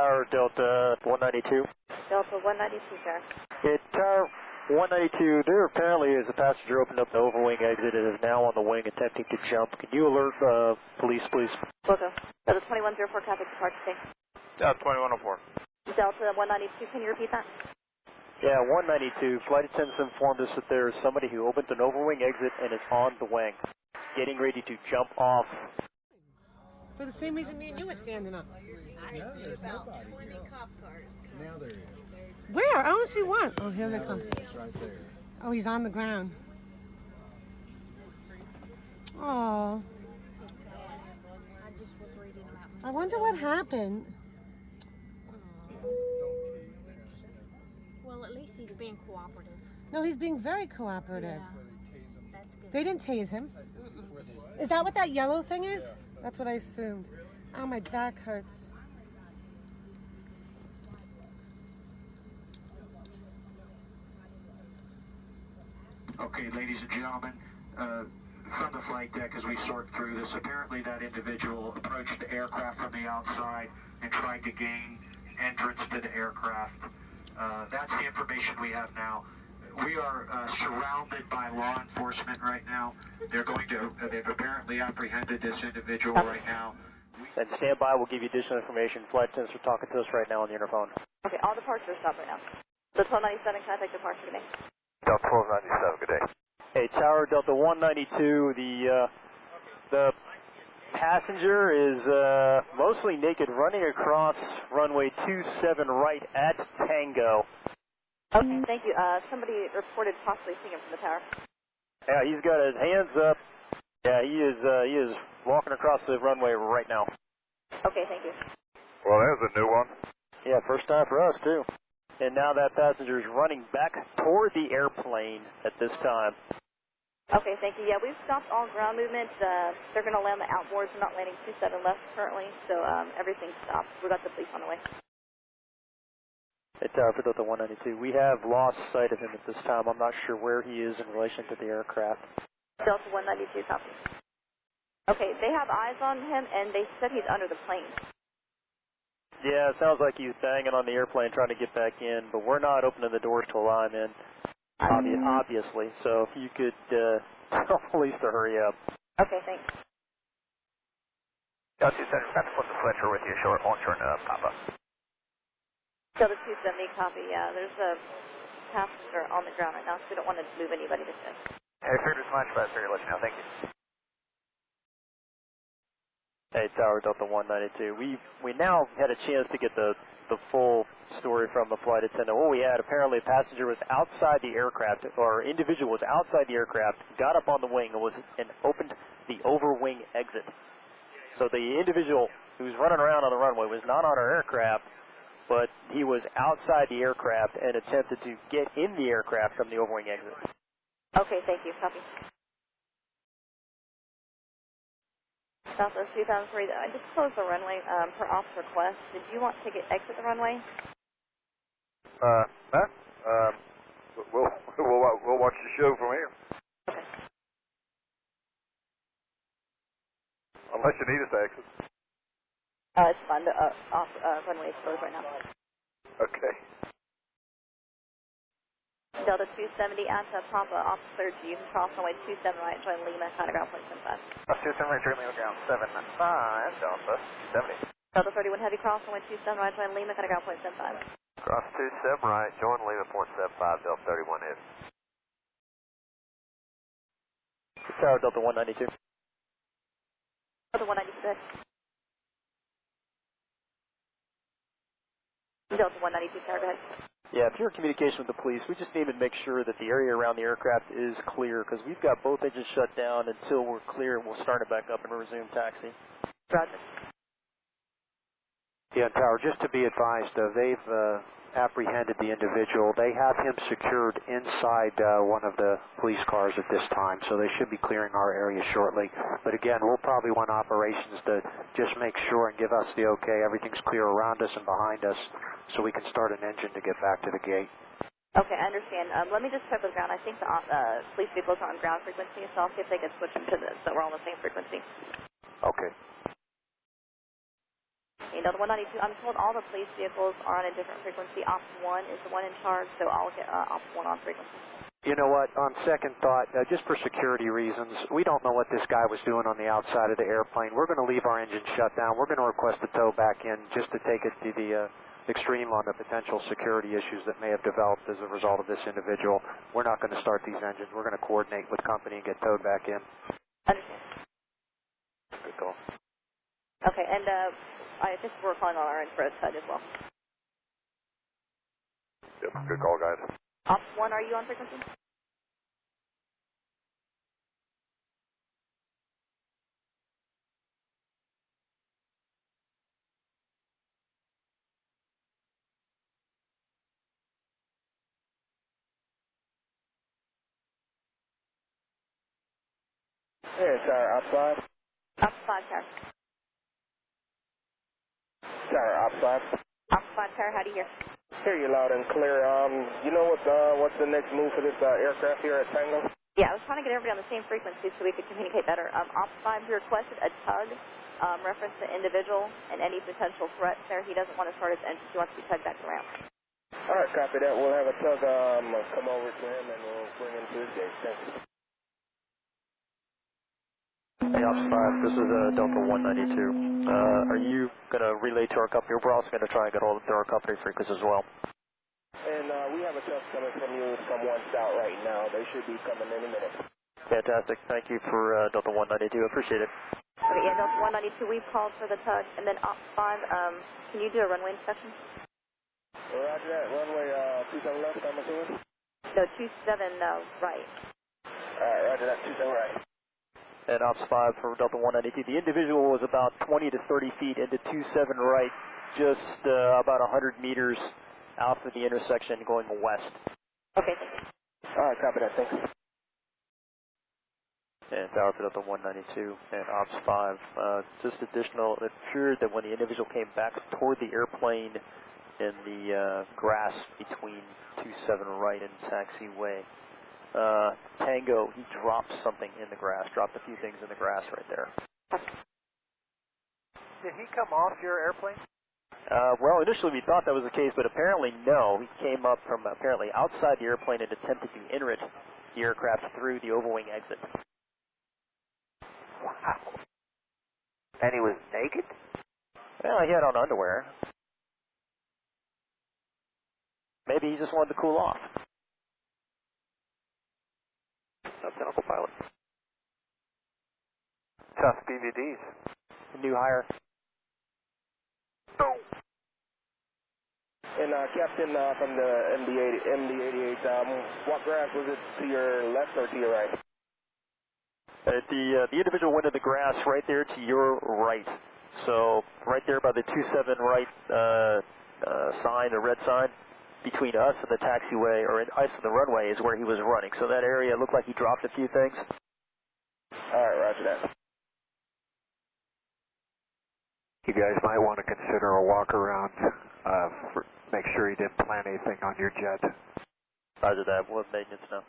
Tower Delta 192. Delta 192, sir. Yeah, Tower 192, there apparently is a passenger opened up the overwing exit and is now on the wing attempting to jump. Can you alert police, please? Delta. Delta 2104, traffic departure, thanks. Delta 2104. Delta 192, can you repeat that? Yeah, 192. Flight attendants informed us that there is somebody who opened an overwing exit and is on the wing, getting ready to jump off. For the same reason me and you were standing up. I see about 20 cop cars. Now there is. Where? I don't see one. Oh, here they come. It's right there. Oh, he's on the ground. Oh. I just was reading about I wonder what happened. Well, at least he's being cooperative. No, he's being very cooperative. Yeah. That's good. They didn't tase him. Is that what that yellow thing is? That's what I assumed. Oh, my back hurts. Okay, ladies and gentlemen, from the flight deck as we sort through this, apparently that individual approached the aircraft from the outside and tried to gain entrance to the aircraft. That's the information we have now. We are surrounded by law enforcement right now. They're going to, they've apparently apprehended this individual right now. And stand by, we'll give you additional information. Flight attendants are talking to us right now on the interphone. Okay, all departures stop right now. The 1297, contact departure, good day. Delta 1297, good day. Hey, Tower Delta 192, the passenger is mostly naked, running across runway 27 right at Tango. Okay, thank you. Somebody reported possibly seeing him from the tower. Yeah, he's got his hands up. Yeah, he is walking across the runway right now. Okay, thank you. Well, there's a new one. Yeah, first time for us, too. And now that passenger is running back toward the airplane at this time. Okay, thank you. Yeah, we've stopped all ground movement. They're going to land the outboards. We're not landing 27 left currently, so everything's stopped. We got the police on the way. Hey, Tower for Delta 192. We have lost sight of him at this time. I'm not sure where he is in relation to the aircraft. Delta 192, copy. Okay, they have eyes on him, and they said he's under the plane. Yeah, it sounds like he's banging on the airplane trying to get back in, but we're not opening the doors to allow him in, obviously. So if you could tell police to hurry up. Okay, thanks. Delta 270, got to put the Fletcher with you, short, on short, pop-up. Delta 270, copy. Yeah, there's a passenger on the ground right now, so we don't want to move anybody to stay. Hey, figured as much, but I figured let you know. Thank you. Hey, Tower Delta 192. We now had a chance to get the full story from the flight attendant. What we had, apparently a passenger was outside the aircraft, or individual was outside the aircraft, got up on the wing and opened the overwing exit. So the individual who was running around on the runway was not on our aircraft, but he was outside the aircraft and attempted to get in the aircraft from the overwing exit. Okay, thank you. Copy. Southwest 2003, I just closed the runway per ops request. Did you want to exit the runway? We'll watch the show from here. Okay. Unless you need us to exit. It's fine. The runway is closed right now. Okay. Delta 270 at Papa, officer, you can cross runway 27 right, join Lima, kind of ground point 75. 27 right, join Lima, ground 75, Delta 70. Delta 31 heavy, cross runway 27 right, join Lima, kind of ground point 75. Cross 27 right, join Lima, point 75, Delta 31 heavy. Tower Delta 192. Delta 196. Delta 192, tower, go ahead. Yeah, if you're in communication with the police, we just need to make sure that the area around the aircraft is clear, because we've got both engines shut down until we're clear, and we'll start it back up and resume taxi. Roger. Yeah, Tower, just to be advised, they've apprehended the individual. They have him secured inside one of the police cars at this time, so they should be clearing our area shortly. But again, we'll probably want operations to just make sure and give us the okay, everything's clear around us and behind us, so we can start an engine to get back to the gate. Okay, I understand. Let me just check with ground. I think the police vehicles are on ground frequency, so I'll see if they can switch them to this, so we're on the same frequency. Okay. Okay, Delta 192, I'm told all the police vehicles are on a different frequency. Ops 1 is the one in charge, so I'll get Ops 1 on frequency. You know what, on second thought, just for security reasons, we don't know what this guy was doing on the outside of the airplane. We're going to leave our engine shut down. We're going to request a tow back in just to take it to the extreme on the potential security issues that may have developed as a result of this individual. We're not going to start these engines. We're going to coordinate with company and get towed back in. Understand. Good call. Okay, and I think we're calling on our end for a tug as well. Yep, good call, guys. Ops 1, are you on frequency? Hey, Tower, Ops 5. Ops 5, Tower. Tower, Ops 5. Ops 5, Tower, how do you hear? Hear you loud and clear. You know what's the next move for this aircraft here at Tango? Yeah, I was trying to get everybody on the same frequency so we could communicate better. Ops 5, he requested a tug, reference to individual and any potential threats there. He doesn't want to start his engine. He wants to be tugged back around. All right, copy that. We'll have a tug come over to him and we'll bring him to his gate. Thanks. Hey, Ops 5, this is Delta 192. Are you going to relay to our company? We're also going to try and get hold of our company frequencies as well. And we have a tug coming from you from one south right now. They should be coming any minute. Fantastic. Thank you for Delta 192. Appreciate it. Okay, yeah, Delta 192, we've called for the tug. And then Ops 5, can you do a runway inspection? Roger that. Runway 27 left, I'm assuming? No, 27 right. All right, roger that. 27 right. And Ops 5 for Delta 192. The individual was about 20 to 30 feet into 27 right, just about 100 meters out of the intersection going west. Okay, thank you. All right, copy that. Thanks. And Tower for Delta 192 and Ops 5. Just additional, it appeared that when the individual came back toward the airplane in the grass between 27 right and taxiway, Tango, he dropped something in the grass, dropped a few things in the grass right there. Did he come off your airplane? Well, initially we thought that was the case, but apparently no. He came up from apparently outside the airplane and attempted to enter the aircraft through the overwing exit. Wow. And he was naked? Well, he had on underwear. Maybe he just wanted to cool off. Uncle pilot. Tough DVDs. New hire. Oh. And Captain from the MD-88, what grass was it, to your left or to your right? The individual went in the grass right there to your right. So right there by the 27 right sign, the red sign, between us and the taxiway, or us and the runway, is where he was running. So that area looked like he dropped a few things. All right, roger that. You guys might want to consider a walk around. Make sure you didn't plant anything on your jet. Roger that. We'll have maintenance now.